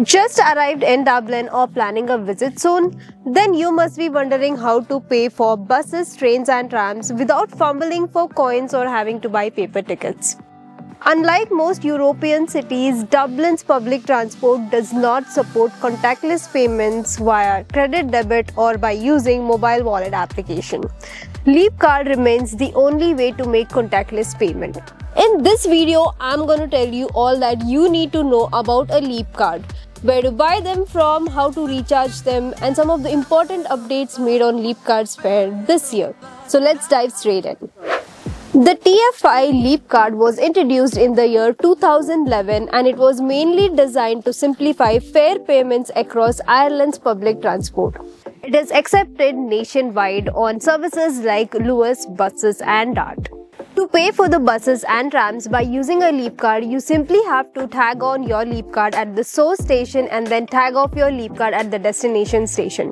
Just arrived in Dublin or planning a visit soon? Then you must be wondering how to pay for buses, trains and trams without fumbling for coins or having to buy paper tickets. Unlike most European cities, Dublin's public transport does not support contactless payments via credit, debit or by using mobile wallet application. Leap card remains the only way to make contactless payment. In this video, I'm going to tell you all that you need to know about a Leap card, where to buy them from, how to recharge them, and some of the important updates made on Leap Cards Fair this year. So let's dive straight in. The TFI Leap card was introduced in the year 2011 and it was mainly designed to simplify fare payments across Ireland's public transport. It is accepted nationwide on services like Luas, buses and DART. To pay for the buses and trams by using a Leap card, you simply have to tag on your Leap card at the source station and then tag off your Leap card at the destination station.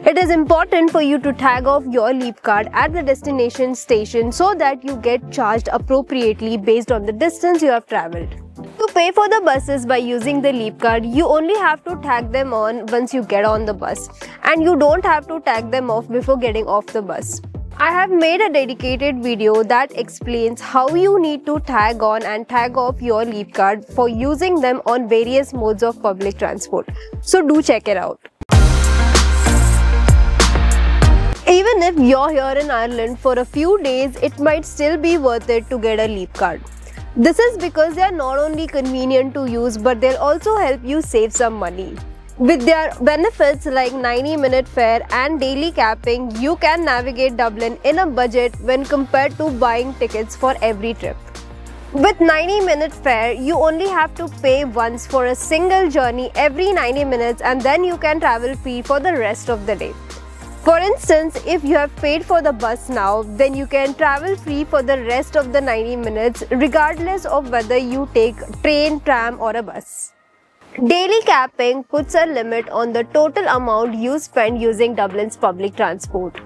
It is important for you to tag off your Leap card at the destination station so that you get charged appropriately based on the distance you have travelled. To pay for the buses by using the Leap card, you only have to tag them on once you get on the bus, and you don't have to tag them off before getting off the bus. I have made a dedicated video that explains how you need to tag on and tag off your Leap card for using them on various modes of public transport. So do check it out. Even if you're here in Ireland for a few days, it might still be worth it to get a Leap card. This is because they are not only convenient to use, but they'll also help you save some money. With their benefits like 90-minute fare and daily capping, you can navigate Dublin in a budget when compared to buying tickets for every trip. With 90-minute fare, you only have to pay once for a single journey every 90 minutes and then you can travel free for the rest of the day. For instance, if you have paid for the bus now, then you can travel free for the rest of the 90 minutes regardless of whether you take train, tram or a bus. Daily capping puts a limit on the total amount you spend using Dublin's public transport.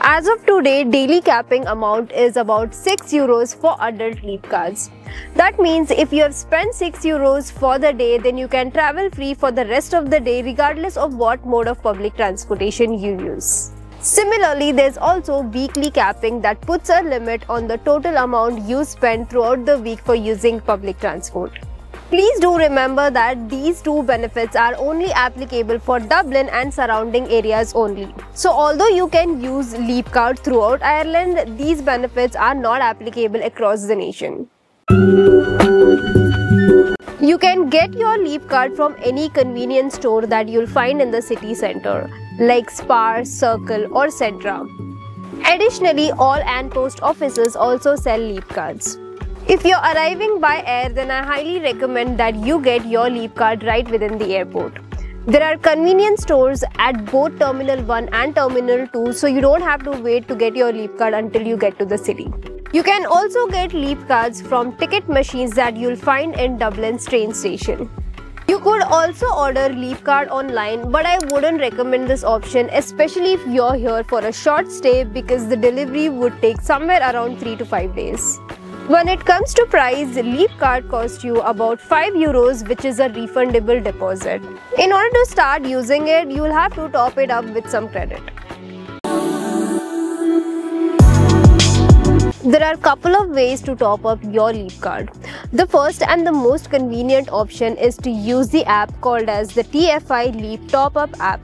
As of today, daily capping amount is about €6 for adult Leap cards. That means if you have spent €6 for the day, then you can travel free for the rest of the day regardless of what mode of public transportation you use. Similarly, there's also weekly capping that puts a limit on the total amount you spend throughout the week for using public transport. Please do remember that these two benefits are only applicable for Dublin and surrounding areas only. So although you can use Leap card throughout Ireland, these benefits are not applicable across the nation. You can get your Leap card from any convenience store that you'll find in the city centre, like Spar, Circle or Centra. Additionally, all AND post offices also sell Leap cards. If you're arriving by air, then I highly recommend that you get your Leap card right within the airport. There are convenience stores at both Terminal 1 and Terminal 2, so you don't have to wait to get your Leap card until you get to the city. You can also get Leap cards from ticket machines that you'll find in Dublin's train station. You could also order Leap card online, but I wouldn't recommend this option, especially if you're here for a short stay, because the delivery would take somewhere around 3 to 5 days. When it comes to price, Leap card costs you about €5, which is a refundable deposit. In order to start using it, you'll have to top it up with some credit. There are a couple of ways to top up your Leap card. The first and the most convenient option is to use the app called as the TFI Leap Top Up app.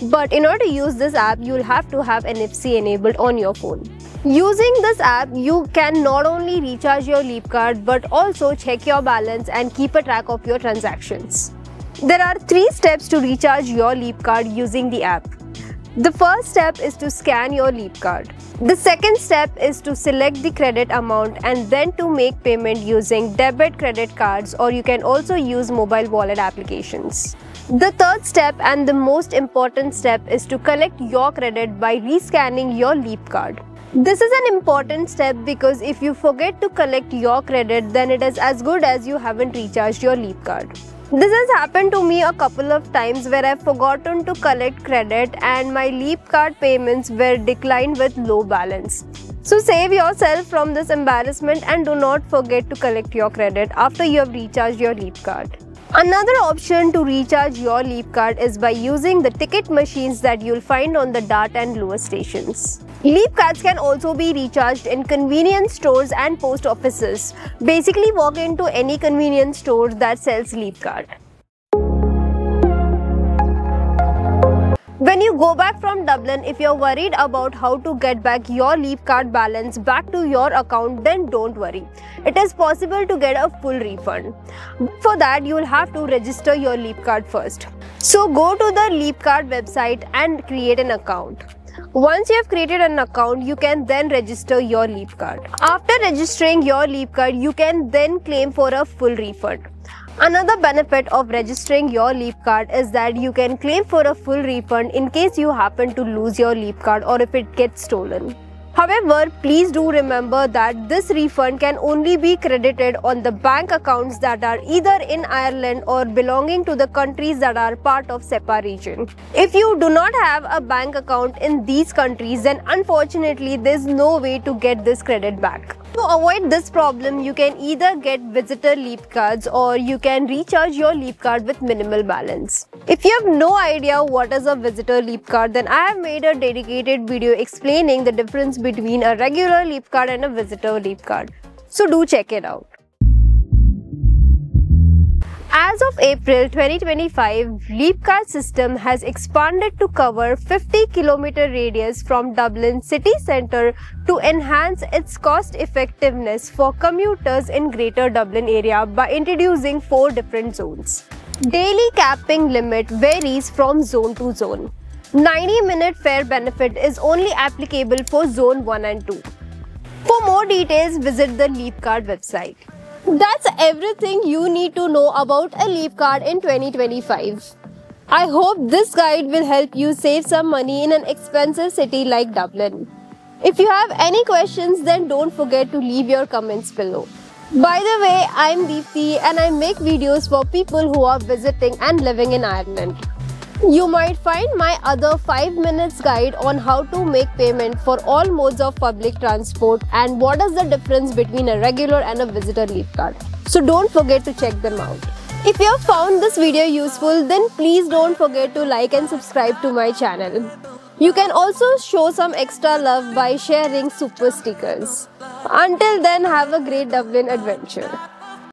But in order to use this app, you'll have to have NFC enabled on your phone. Using this app, you can not only recharge your Leap card but also check your balance and keep a track of your transactions. There are 3 steps to recharge your Leap card using the app. The first step is to scan your Leap card. The second step is to select the credit amount and then to make payment using debit credit cards, or you can also use mobile wallet applications. The third step and the most important step is to collect your credit by rescanning your Leap card. This is an important step because if you forget to collect your credit, then it is as good as you haven't recharged your Leap card. This has happened to me a couple of times where I've forgotten to collect credit and my Leap card payments were declined with low balance. So save yourself from this embarrassment and do not forget to collect your credit after you have recharged your Leap card. Another option to recharge your Leap card is by using the ticket machines that you'll find on the Dart and Lure stations. Leap cards can also be recharged in convenience stores and post offices. Basically, walk into any convenience store that sells Leap card. When you go back from Dublin, if you're worried about how to get back your Leap card balance back to your account, then don't worry. It is possible to get a full refund. For that, you will have to register your Leap card first. So go to the Leap card website and create an account. Once you have created an account, you can then register your Leap card. After registering your Leap card, you can then claim for a full refund. Another benefit of registering your Leap card is that you can claim for a full refund in case you happen to lose your Leap card or if it gets stolen. However, please do remember that this refund can only be credited on the bank accounts that are either in Ireland or belonging to the countries that are part of SEPA region. If you do not have a bank account in these countries, then unfortunately there is no way to get this credit back. To avoid this problem, you can either get visitor Leap cards or you can recharge your Leap card with minimal balance. If you have no idea what is a visitor Leap card, then I have made a dedicated video explaining the difference between a regular Leap card and a visitor Leap card. So do check it out. As of April 2025, Leap card system has expanded to cover 50-kilometer radius from Dublin city centre to enhance its cost effectiveness for commuters in Greater Dublin area by introducing 4 different zones. Daily capping limit varies from zone to zone. 90-minute fare benefit is only applicable for zone 1 and 2. For more details, visit the Leap card website. That's everything you need to know about a Leap card in 2025. I hope this guide will help you save some money in an expensive city like Dublin. If you have any questions, then don't forget to leave your comments below. By the way, I'm Deepthi and I make videos for people who are visiting and living in Ireland. You might find my other 5 minutes guide on how to make payment for all modes of public transport and what is the difference between a regular and a visitor Leap card. So don't forget to check them out. If you have found this video useful, then please don't forget to like and subscribe to my channel. You can also show some extra love by sharing super stickers. Until then, have a great Dublin adventure.